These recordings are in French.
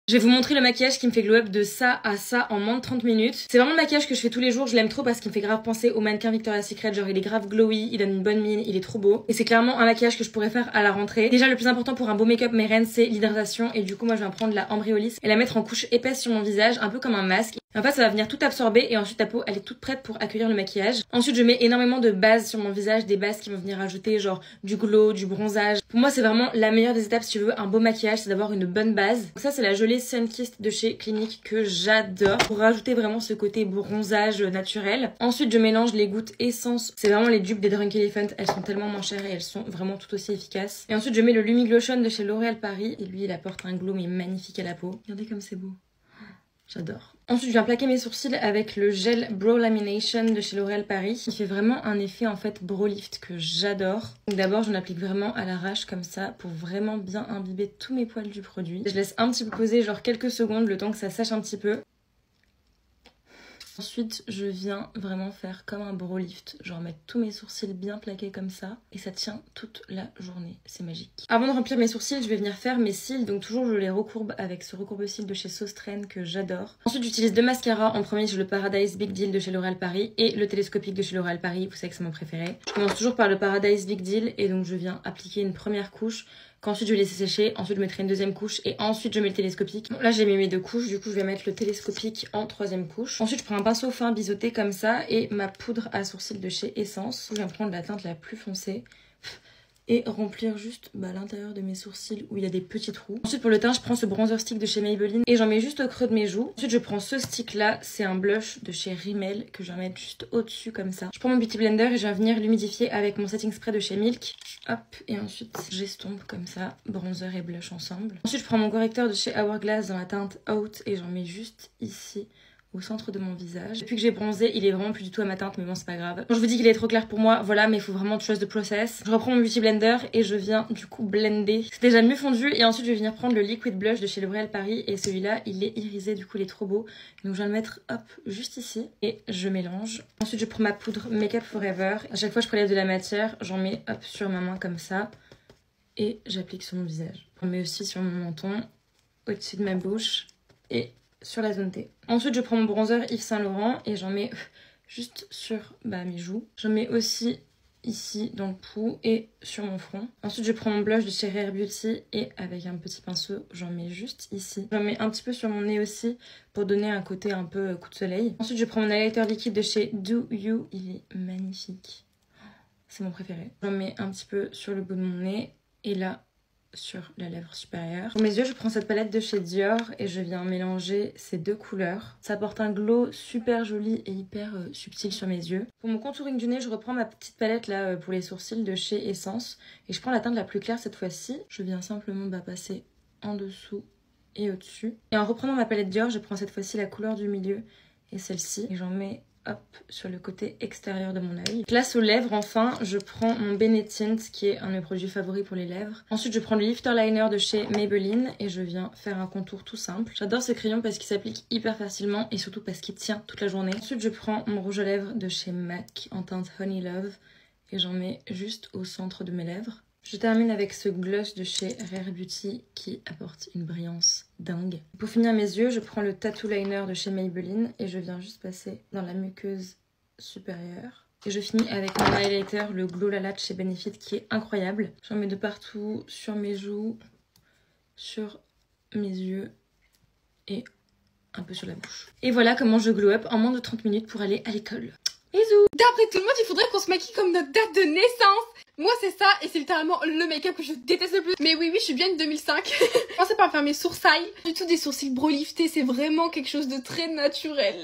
Je vais vous montrer le maquillage qui me fait glow up de ça à ça en moins de 30 minutes. C'est vraiment le maquillage que je fais tous les jours, je l'aime trop parce qu'il me fait grave penser au mannequin Victoria's Secret, genre il est grave glowy, il donne une bonne mine, il est trop beau. Et c'est clairement un maquillage que je pourrais faire à la rentrée. Déjà le plus important pour un beau make-up Meren, c'est l'hydratation et du coup moi je vais prendre la Ambreolis et la mettre en couche épaisse sur mon visage, un peu comme un masque. Et en fait ça va venir tout absorber et ensuite ta peau elle est toute prête pour accueillir le maquillage. Ensuite je mets énormément de bases sur mon visage, des bases qui vont venir ajouter genre du glow, du bronzage. Pour moi c'est vraiment la meilleure des étapes si tu veux un beau maquillage, c'est d'avoir une bonne base. Donc ça c'est la gelée Sunkissed de chez Clinique que j'adore pour rajouter vraiment ce côté bronzage naturel. Ensuite je mélange les gouttes essence. C'est vraiment les dupes des Drunk Elephant, elles sont tellement moins chères et elles sont vraiment tout aussi efficaces. Et ensuite je mets le Lumi Lotion de chez L'Oréal Paris et lui il apporte un glow mais magnifique à la peau. Regardez comme c'est beau. J'adore. Ensuite, je viens plaquer mes sourcils avec le gel Brow Lamination de chez L'Oréal Paris. Il fait vraiment un effet en fait brow lift que j'adore. Donc d'abord, je l'applique vraiment à l'arrache comme ça pour vraiment bien imbiber tous mes poils du produit. Je laisse un petit peu poser genre quelques secondes le temps que ça sèche un petit peu. Ensuite, je viens vraiment faire comme un brow lift, genre mettre tous mes sourcils bien plaqués comme ça et ça tient toute la journée, c'est magique. Avant de remplir mes sourcils, je vais venir faire mes cils, donc toujours je les recourbe avec ce recourbe-cils de chez Sauce que j'adore. Ensuite, j'utilise deux mascaras, en premier j'ai le Paradise Big Deal de chez L'Oréal Paris et le télescopique de chez L'Oréal Paris, vous savez que c'est mon préféré. Je commence toujours par le Paradise Big Deal et donc je viens appliquer une première couche. Qu'ensuite je vais laisser sécher, ensuite je mettrai une deuxième couche et ensuite je mets le télescopique. Bon, là j'ai mis mes deux couches, du coup je vais mettre le télescopique en troisième couche. Ensuite je prends un pinceau fin biseauté comme ça et ma poudre à sourcils de chez Essence. Je viens prendre la teinte la plus foncée et remplir juste l'intérieur de mes sourcils où il y a des petits trous. Ensuite pour le teint je prends ce bronzer stick de chez Maybelline et j'en mets juste au creux de mes joues. Ensuite je prends ce stick là, c'est un blush de chez Rimmel que je vais mettre juste au dessus comme ça. Je prends mon beauty blender et je vais venir l'humidifier avec mon setting spray de chez Milk. Hop, et ensuite j'estompe comme ça, bronzer et blush ensemble. Ensuite je prends mon correcteur de chez Hourglass dans la teinte Out et j'en mets juste ici au centre de mon visage. Depuis que j'ai bronzé, il est vraiment plus du tout à ma teinte, mais bon c'est pas grave. Quand je vous dis qu'il est trop clair pour moi, voilà, mais il faut vraiment trust the process. Je reprends mon beauty blender et je viens du coup blender. C'est déjà mieux fondu et ensuite je vais venir prendre le liquid blush de chez L'Oréal Paris et celui-là il est irisé, du coup il est trop beau. Donc je viens le mettre hop juste ici et je mélange. Ensuite je prends ma poudre Make Up Forever. À chaque fois que je prélève de la matière, j'en mets hop sur ma main comme ça et j'applique sur mon visage. On met aussi sur mon menton, au-dessus de ma bouche et sur la zone T. Ensuite je prends mon bronzer Yves Saint Laurent et j'en mets juste sur mes joues. J'en mets aussi ici dans le pouls et sur mon front. Ensuite je prends mon blush de chez Rare Beauty et avec un petit pinceau j'en mets juste ici. J'en mets un petit peu sur mon nez aussi pour donner un côté un peu coup de soleil. Ensuite je prends mon highlighter liquide de chez Do You, il est magnifique. C'est mon préféré. J'en mets un petit peu sur le bout de mon nez et là sur la lèvre supérieure. Pour mes yeux, je prends cette palette de chez Dior et je viens mélanger ces deux couleurs. Ça apporte un glow super joli et hyper subtil sur mes yeux. Pour mon contouring du nez, je reprends ma petite palette là pour les sourcils de chez Essence et je prends la teinte la plus claire cette fois-ci. Je viens simplement passer en dessous et au-dessus. Et en reprenant ma palette Dior, je prends cette fois-ci la couleur du milieu et celle-ci et j'en mets hop sur le côté extérieur de mon œil. Place aux lèvres, enfin, je prends mon Benetint qui est un de mes produits favoris pour les lèvres. Ensuite, je prends le lifter liner de chez Maybelline et je viens faire un contour tout simple. J'adore ce crayon parce qu'il s'applique hyper facilement et surtout parce qu'il tient toute la journée. Ensuite, je prends mon rouge à lèvres de chez MAC en teinte Honey Love et j'en mets juste au centre de mes lèvres. Je termine avec ce gloss de chez Rare Beauty qui apporte une brillance dingue. Pour finir mes yeux, je prends le Tattoo Liner de chez Maybelline et je viens juste passer dans la muqueuse supérieure. Et je finis avec mon highlighter, le Glow Lala de chez Benefit qui est incroyable. J'en mets de partout, sur mes joues, sur mes yeux et un peu sur la bouche. Et voilà comment je glow up en moins de 30 minutes pour aller à l'école. Bisous! D'après tout le monde, il faudrait qu'on se maquille comme notre date de naissance. Moi c'est ça et c'est littéralement le make-up que je déteste le plus. Mais oui, je suis bien une 2005. Je commence par faire mes sourcils. Du tout des sourcils brow liftés, c'est vraiment quelque chose de très naturel.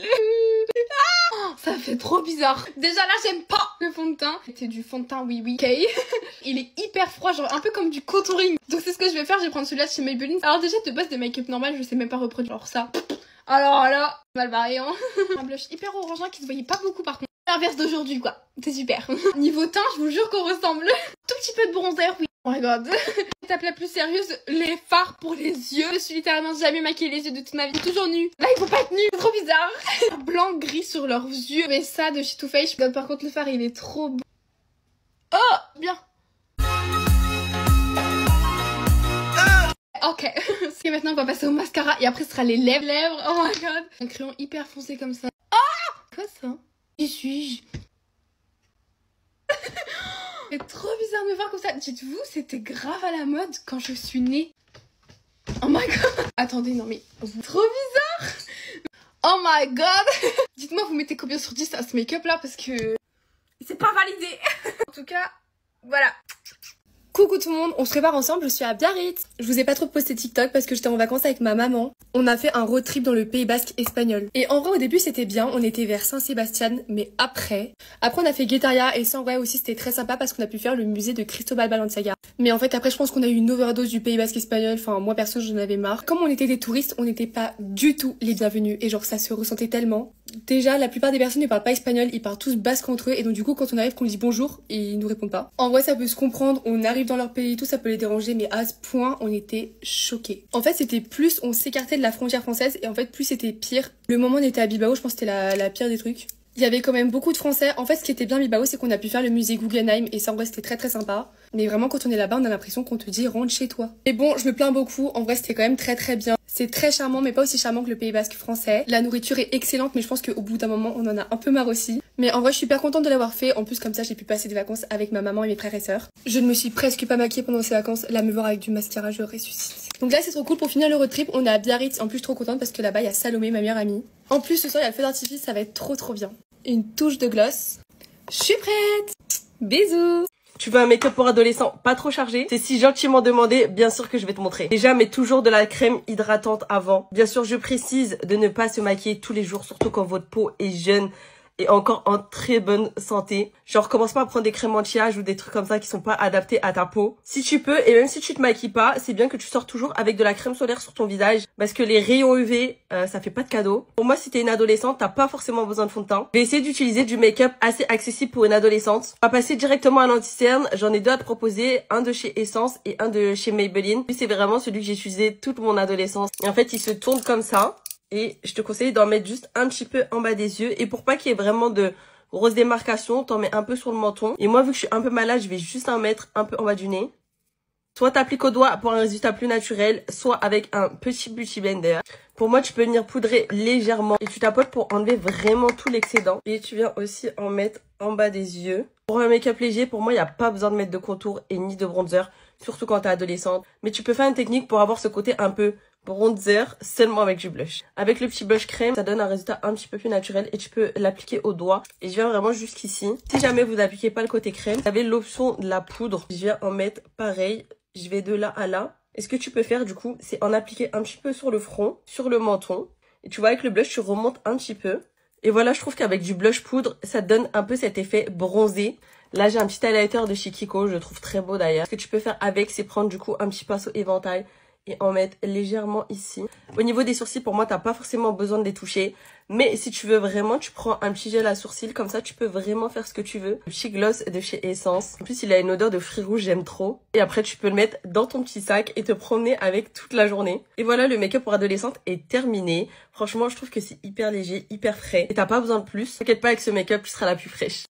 Ça fait trop bizarre. Déjà là j'aime pas le fond de teint. C'était du fond de teint oui ok. Il est hyper froid, genre un peu comme du contouring. Donc c'est ce que je vais faire, je vais prendre celui-là de chez Maybelline. Alors déjà de base des make-up normal je sais même pas reproduire. Alors ça, alors là, mal barré hein. Un blush hyper orangeant qui se voyait pas beaucoup par contre. L'inverse d'aujourd'hui quoi, c'est super. Niveau teint je vous jure qu'on ressemble. Tout petit peu de bronzer oui. Oh my god. Étape la plus sérieuse, les fards pour les yeux. Je suis littéralement jamais maquillée les yeux de toute ma vie. Toujours nue. Là il faut pas être nue, c'est trop bizarre. Blanc gris sur leurs yeux. Mais ça de chez Too Faced. Par contre le fard il est trop beau. Oh bien. Ok. Et maintenant on va passer au mascara et après ce sera les lèvres. Oh my god. Un crayon hyper foncé comme ça. Ah, quoi ça? Qui suis-je? C'est trop bizarre de me voir comme ça. Dites-vous, c'était grave à la mode quand je suis née. Oh my god. Attendez, non mais... Trop bizarre. Oh my god. Dites-moi, vous mettez combien sur 10 à ce make-up là parce que... c'est pas validé. En tout cas, voilà. Coucou tout le monde, on se prépare ensemble, je suis à Biarritz. Je vous ai pas trop posté TikTok parce que j'étais en vacances avec ma maman. On a fait un road trip dans le Pays Basque espagnol. Et en vrai au début c'était bien, on était vers Saint-Sébastien, mais après on a fait Guetaria et ça en vrai aussi c'était très sympa parce qu'on a pu faire le musée de Cristobal Balenciaga. Mais en fait après je pense qu'on a eu une overdose du Pays Basque espagnol, enfin moi perso j'en avais marre. Comme on était des touristes, on n'était pas du tout les bienvenus et genre ça se ressentait tellement. Déjà la plupart des personnes ne parlent pas espagnol, ils parlent tous basque entre eux et donc du coup quand on arrive qu'on dit bonjour, ils nous répondent pas. En vrai ça peut se comprendre, on arrive dans leur pays et tout, ça peut les déranger mais à ce point on était choqués. En fait c'était plus on s'écartait de la frontière française et en fait plus c'était pire. Le moment où on était à Bilbao je pense que c'était la pire des trucs. Il y avait quand même beaucoup de Français. En fait, ce qui était bien à Bilbao, c'est qu'on a pu faire le musée Guggenheim et ça, en vrai, c'était très très sympa. Mais vraiment, quand on est là-bas, on a l'impression qu'on te dit rentre chez toi. Mais bon, je me plains beaucoup. En vrai, c'était quand même très très bien. C'est très charmant, mais pas aussi charmant que le Pays Basque français. La nourriture est excellente, mais je pense qu'au bout d'un moment, on en a un peu marre aussi. Mais en vrai, je suis hyper contente de l'avoir fait. En plus, comme ça, j'ai pu passer des vacances avec ma maman et mes frères et sœurs. Je ne me suis presque pas maquillée pendant ces vacances. Là, me voir avec du mascara, je ressuscite. Donc là, c'est trop cool pour finir le road trip. On est à Biarritz. En plus, je suis trop contente parce que là-bas, il y a Salomé, ma meilleure amie. En plus, ce soir, il y a le feu d'artifice. Ça va être trop bien. Une touche de gloss. Je suis prête. Bisous. Tu veux un make-up pour adolescent pas trop chargé? C'est si gentiment demandé, bien sûr que je vais te montrer. Déjà, mets toujours de la crème hydratante avant. Bien sûr, je précise de ne pas se maquiller tous les jours, surtout quand votre peau est jeune et encore en très bonne santé. Genre, commence pas à prendre des crèmes anti-âge ou des trucs comme ça qui sont pas adaptés à ta peau. Si tu peux, et même si tu te maquilles pas, c'est bien que tu sors toujours avec de la crème solaire sur ton visage parce que les rayons UV, ça fait pas de cadeau. Pour moi, si t'es une adolescente, t'as pas forcément besoin de fond de teint. Je vais essayer d'utiliser du make-up assez accessible pour une adolescente. On va passer directement à l'anti-cerne. J'en ai deux à te proposer, un de chez Essence et un de chez Maybelline. Lui, c'est vraiment celui que j'ai utilisé toute mon adolescence. Et en fait, il se tourne comme ça. Et je te conseille d'en mettre juste un petit peu en bas des yeux. Et pour pas qu'il y ait vraiment de grosses démarcations, t'en mets un peu sur le menton. Et moi, vu que je suis un peu malade, je vais juste en mettre un peu en bas du nez. Soit t'appliques au doigt pour un résultat plus naturel, soit avec un petit beauty blender. Pour moi, tu peux venir poudrer légèrement et tu tapotes pour enlever vraiment tout l'excédent. Et tu viens aussi en mettre en bas des yeux. Pour un make-up léger, pour moi, il n'y a pas besoin de mettre de contour et ni de bronzer, surtout quand t'es adolescente. Mais tu peux faire une technique pour avoir ce côté un peu bronzer seulement avec du blush. Avec le petit blush crème, ça donne un résultat un petit peu plus naturel et tu peux l'appliquer au doigt. Et je viens vraiment jusqu'ici. Si jamais vous n'appliquez pas le côté crème, vous avez l'option de la poudre. Je viens en mettre pareil. Je vais de là à là. Et ce que tu peux faire du coup, c'est en appliquer un petit peu sur le front, sur le menton. Et tu vois, avec le blush, tu remontes un petit peu. Et voilà, je trouve qu'avec du blush poudre, ça donne un peu cet effet bronzé. Là, j'ai un petit highlighter de chez Kiko, je le trouve très beau d'ailleurs. Ce que tu peux faire avec, c'est prendre du coup un petit pinceau éventail et en mettre légèrement ici. Au niveau des sourcils, pour moi, t'as pas forcément besoin de les toucher. Mais si tu veux vraiment, tu prends un petit gel à sourcils. Comme ça, tu peux vraiment faire ce que tu veux. Le petit gloss de chez Essence. En plus, il a une odeur de fruits rouges, j'aime trop. Et après, tu peux le mettre dans ton petit sac et te promener avec toute la journée. Et voilà, le make-up pour adolescente est terminé. Franchement, je trouve que c'est hyper léger, hyper frais. Et t'as pas besoin de plus. T'inquiète pas, avec ce make-up, tu seras la plus fraîche.